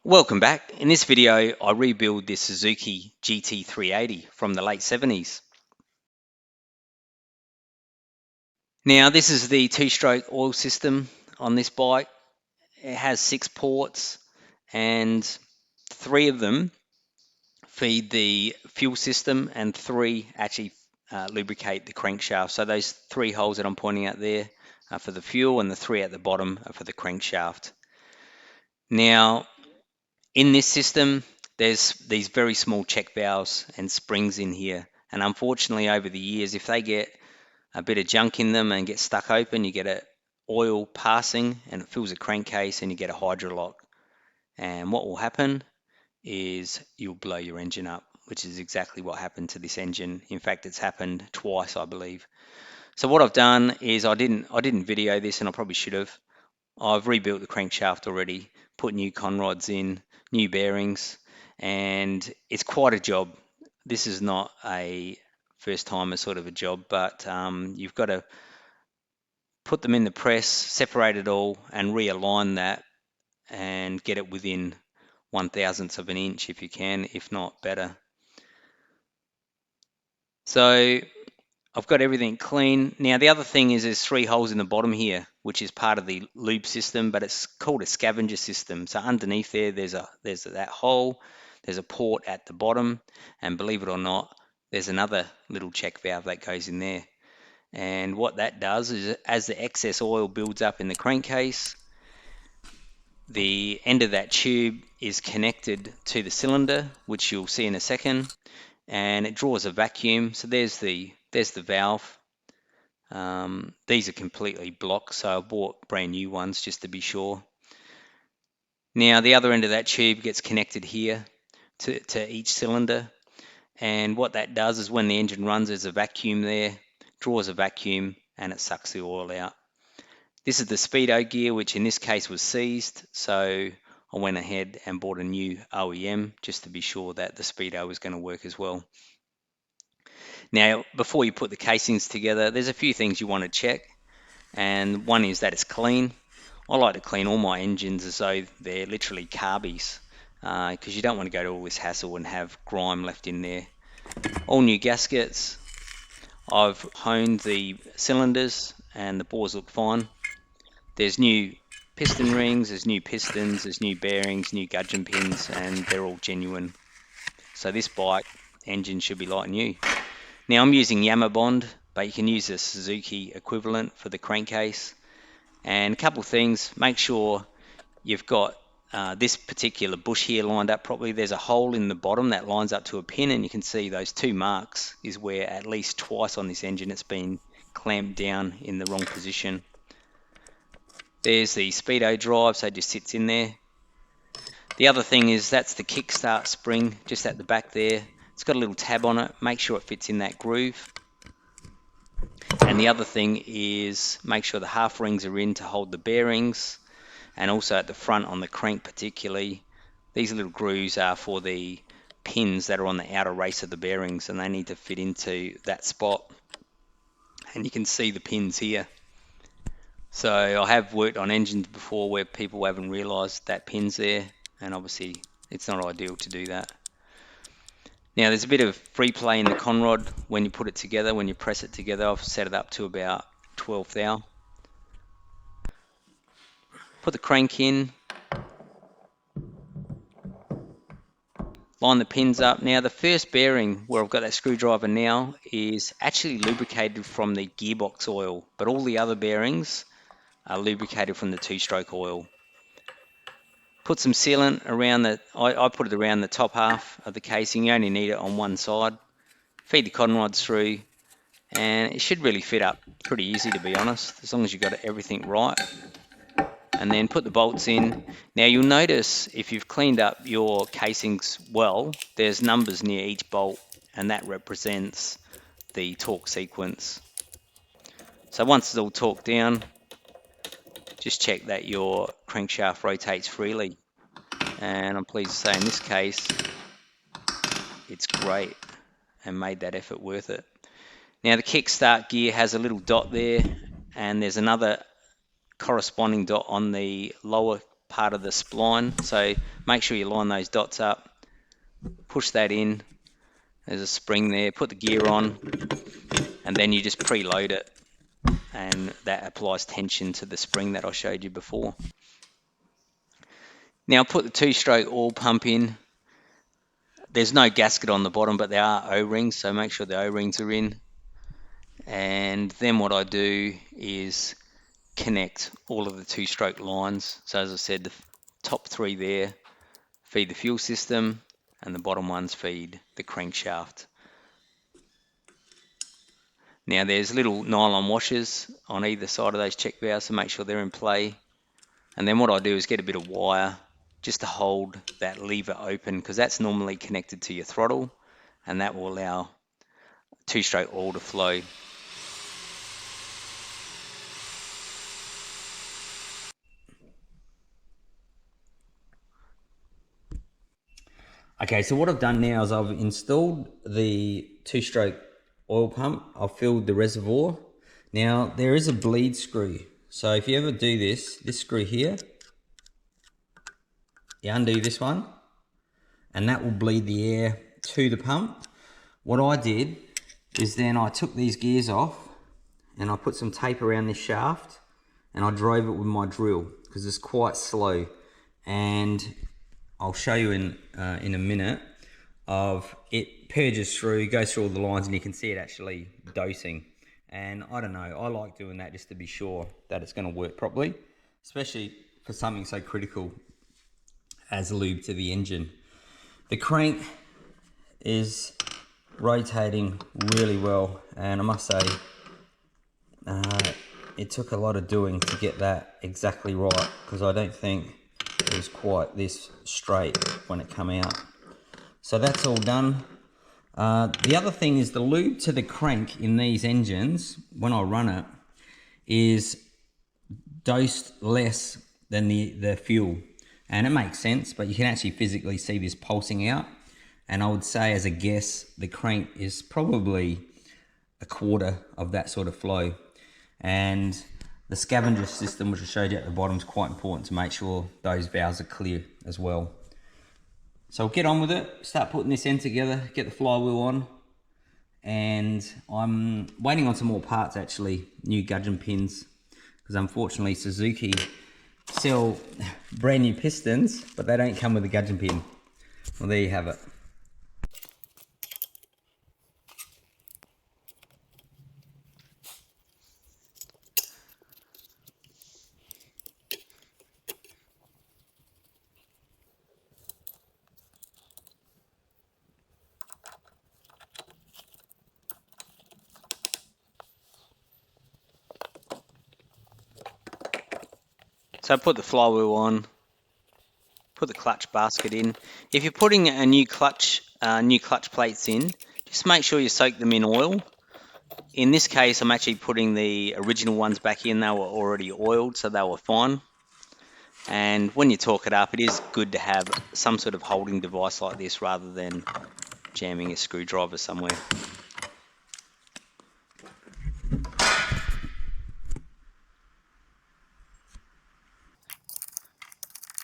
Welcome back. In this video, I rebuild this Suzuki GT380 from the late 70s. Now, this is the two-stroke oil system on this bike. It has 6 ports and 3 of them feed the fuel system and 3 actually lubricate the crankshaft. So those 3 holes that I'm pointing out there are for the fuel and the 3 at the bottom are for the crankshaft. Now, in this system, there's these very small check valves and springs in here. And unfortunately, over the years, if they get a bit of junk in them and get stuck open, you get a oil passing and it fills a crankcase and you get a hydrolock. And what will happen is you'll blow your engine up, which is exactly what happened to this engine. In fact, it's happened twice, I believe. So what I've done is I didn't video this, and I probably should have. I've rebuilt the crankshaft already, put new conrods in, new bearings, and it's quite a job. This is not a first timer sort of a job, but you've got to put them in the press, separate it all, and realign that and get it within 1/1000th of an inch if you can, if not better. So I've got everything clean. Now the other thing is there's 3 holes in the bottom here, which is part of the lube system, but it's called a Scavenger system. So underneath there, there's that hole, there's a port at the bottom, and believe it or not, there's another little check valve that goes in there. And what that does is as the excess oil builds up in the crankcase, the end of that tube is connected to the cylinder, which you'll see in a second, and it draws a vacuum. So there's the valve. These are completely blocked, so I bought brand new ones just to be sure. Now the other end of that tube gets connected here to each cylinder, and what that does is when the engine runs, there's a vacuum there, draws a vacuum, and it sucks the oil out. This is the speedo gear, which in this case was seized, so I went ahead and bought a new OEM just to be sure that the speedo was going to work as well. Now, before you put the casings together, there's a few things you want to check, and one is that it's clean. I like to clean all my engines as though they're literally carbies, because you don't want to go to all this hassle and have grime left in there. All new gaskets. I've honed the cylinders and the bores look fine. There's new piston rings, there's new pistons, there's new bearings, new gudgeon pins, and they're all genuine. So this bike engine should be like new. Now I'm using Yamabond, but you can use the Suzuki equivalent for the crankcase. And a couple of things, make sure you've got this particular bush here lined up properly. There's a hole in the bottom that lines up to a pin, and you can see those 2 marks is where at least twice on this engine it's been clamped down in the wrong position. There's the speedo drive, so it just sits in there. The other thing is that's the kickstart spring just at the back there. It's got a little tab on it. Make sure it fits in that groove. And the other thing is make sure the half rings are in to hold the bearings, and also at the front on the crank particularly, these little grooves are for the pins that are on the outer race of the bearings, and they need to fit into that spot. And you can see the pins here. So I have worked on engines before where people haven't realised that pin's there, and obviously it's not ideal to do that. Now there's a bit of free play in the conrod when you put it together, when you press it together. I've set it up to about 12 thou. Put the crank in, line the pins up. Now the first bearing where I've got that screwdriver now is actually lubricated from the gearbox oil, but all the other bearings are lubricated from the 2-stroke oil. Put some sealant around I put it around the top half of the casing. You only need it on one side. Feed the conrods through, and it should really fit up pretty easy, to be honest, as long as you've got everything right. And then put the bolts in. Now you'll notice if you've cleaned up your casings well, there's numbers near each bolt, and that represents the torque sequence. So once it's all torqued down, just check that your crankshaft rotates freely, and I'm pleased to say in this case it's great and made that effort worth it. Now the kickstart gear has a little dot there, and there's another corresponding dot on the lower part of the spline. So make sure you line those dots up, push that in. There's a spring there, put the gear on, and then you just preload it, and that applies tension to the spring that I showed you before. Now put the two-stroke oil pump in. There's no gasket on the bottom, but there are O-rings, so make sure the O-rings are in. And then what I do is connect all of the two-stroke lines. So as I said, the top three there feed the fuel system, and the bottom ones feed the crankshaft. Now there's little nylon washers on either side of those check valves to make sure they're in play. And then what I do is get a bit of wire just to hold that lever open, because that's normally connected to your throttle, and that will allow two-stroke oil to flow. Okay, so what I've done now is I've installed the two-stroke oil pump. I've filled the reservoir. Now, there is a bleed screw. So if you ever do this screw here, you undo this one, and that will bleed the air to the pump. What I did is then I took these gears off, and I put some tape around this shaft, and I drove it with my drill, because it's quite slow. And I'll show you in a minute of it purges through, goes through all the lines, and you can see it actually dosing. And I don't know, I like doing that just to be sure that it's going to work properly, especially for something so critical as lube to the engine. The crank is rotating really well, and I must say it took a lot of doing to get that exactly right, because I don't think it was quite this straight when it came out. So that's all done. The other thing is the lube to the crank in these engines, when I run it, is dosed less than the fuel. And it makes sense, but you can actually physically see this pulsing out. And I would say, as a guess, the crank is probably a quarter of that sort of flow. And the Scavenger system, which I showed you at the bottom, is quite important to make sure those valves are clear as well. So get on with it, start putting this end together, get the flywheel on, and I'm waiting on some more parts actually, new gudgeon pins, because unfortunately Suzuki sell brand new pistons, but they don't come with a gudgeon pin. Well, there you have it. So put the flywheel on, put the clutch basket in. If you're putting a new clutch plates in, just make sure you soak them in oil. In this case, I'm actually putting the original ones back in. They were already oiled, so they were fine. And when you torque it up, it is good to have some sort of holding device like this rather than jamming a screwdriver somewhere.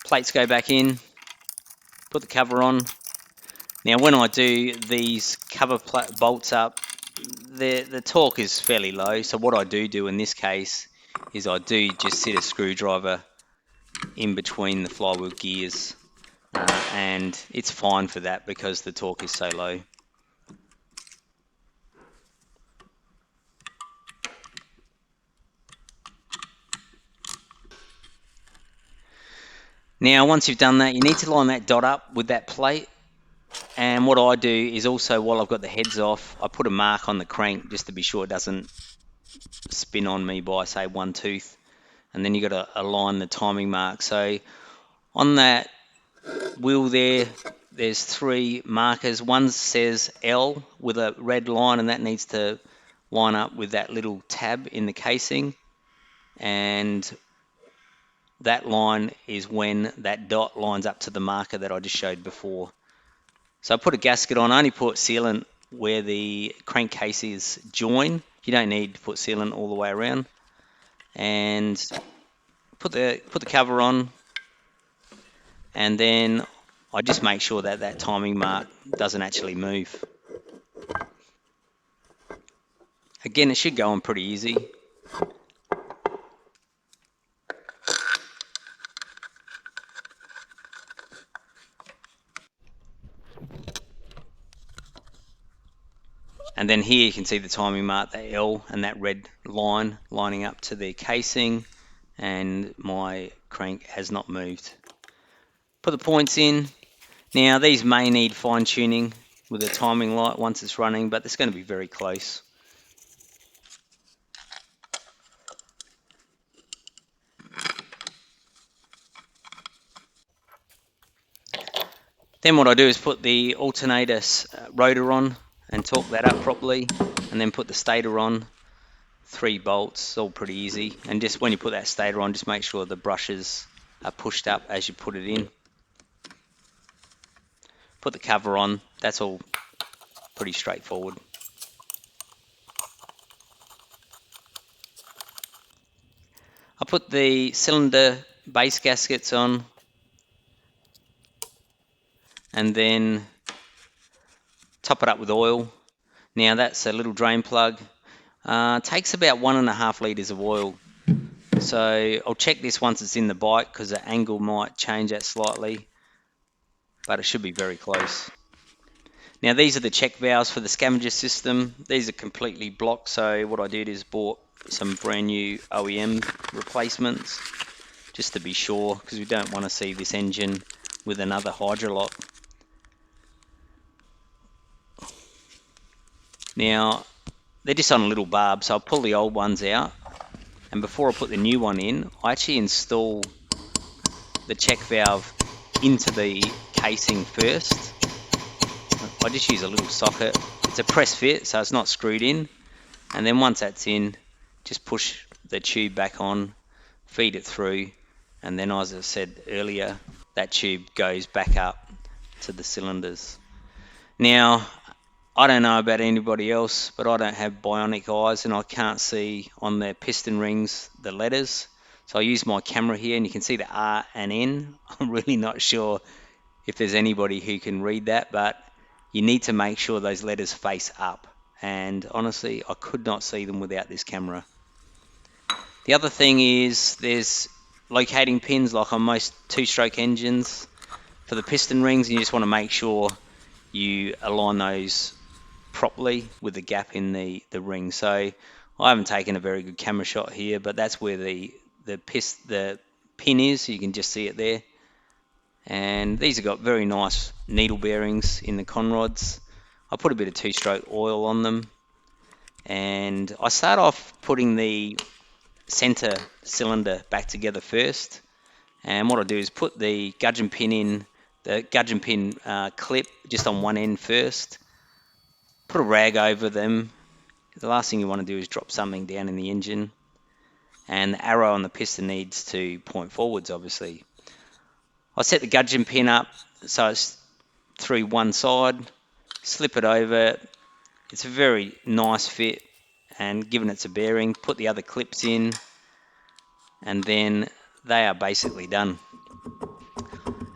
Plates go back in, put the cover on. Now when I do these cover bolts up, the torque is fairly low, so what I do in this case is I do just sit a screwdriver in between the flywheel gears, and it's fine for that because the torque is so low. Now once you've done that, you need to line that dot up with that plate. And what I do is also, while I've got the heads off, I put a mark on the crank just to be sure it doesn't spin on me by, say, one tooth. And then you've got to align the timing mark. So on that wheel there's three markers. One says L with a red line, and that needs to line up with that little tab in the casing. And that line is when that dot lines up to the marker that I just showed before. So I put a gasket on. I only put sealant where the crankcases join. You don't need to put sealant all the way around. And put the cover on. and then I just make sure that that timing mark doesn't actually move. Again, it should go on pretty easy. And then here you can see the timing mark, the L and that red line lining up to the casing, and my crank has not moved. Put the points in. Now these may need fine tuning with a timing light once it's running, but it's going to be very close. Then what I do is put the alternator rotor on and torque that up properly, and then put the stator on. 3 bolts, it's all pretty easy. And just when you put that stator on, just make sure the brushes are pushed up as you put it in. Put the cover on, that's all pretty straightforward. I put the cylinder base gaskets on, and then top it up with oil. Now that's a little drain plug. Takes about 1.5 litres of oil. So I'll check this once it's in the bike because the angle might change that slightly, but it should be very close. Now these are the check valves for the Scavenger system. These are completely blocked, so what I did is bought some brand new OEM replacements just to be sure, because we don't want to see this engine with another hydrolock. Now they're just on a little barb, so I'll pull the old ones out, and before I put the new one in, I actually install the check valve into the casing first. I just use a little socket. It's a press fit, so it's not screwed in, and then once that's in, just push the tube back on, feed it through, and then, as I said earlier, that tube goes back up to the cylinders. Now I don't know about anybody else, but I don't have bionic eyes and I can't see on the piston rings the letters. So I use my camera here and you can see the R and N. I'm really not sure if there's anybody who can read that, but you need to make sure those letters face up. And honestly, I could not see them without this camera. The other thing is there's locating pins like on most two-stroke engines for the piston rings, and you just want to make sure you align those properly with the gap in the ring. So I haven't taken a very good camera shot here, but that's where the pin is. You can just see it there. And these have got very nice needle bearings in the conrods. I put a bit of two-stroke oil on them, and I start off putting the center cylinder back together first. And what I do is put the gudgeon pin in, the gudgeon pin clip just on one end first. Put a rag over them. The last thing you want to do is drop something down in the engine. And the arrow on the piston needs to point forwards, obviously. I set the gudgeon pin up so it's through one side, slip it over. It's a very nice fit, and given it's a bearing, put the other clips in, and then they are basically done.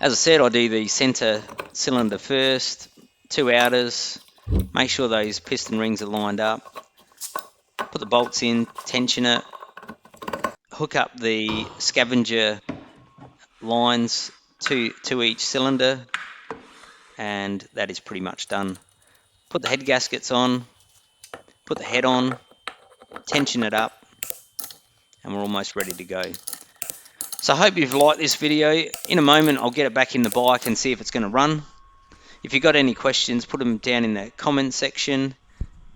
As I said, I do the center cylinder first, 2 outers, make sure those piston rings are lined up, put the bolts in, tension it, hook up the Scavenger lines to each cylinder, and that is pretty much done. Put the head gaskets on, put the head on, tension it up, and we're almost ready to go. So I hope you've liked this video. In a moment I'll get it back in the bike and see if it's going to run. If you've got any questions, put them down in the comment section.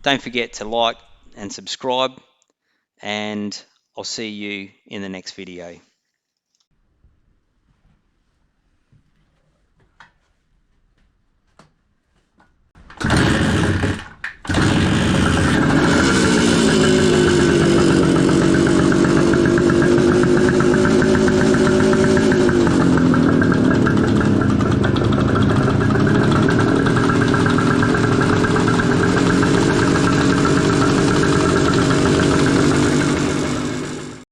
Don't forget to like and subscribe, and I'll see you in the next video.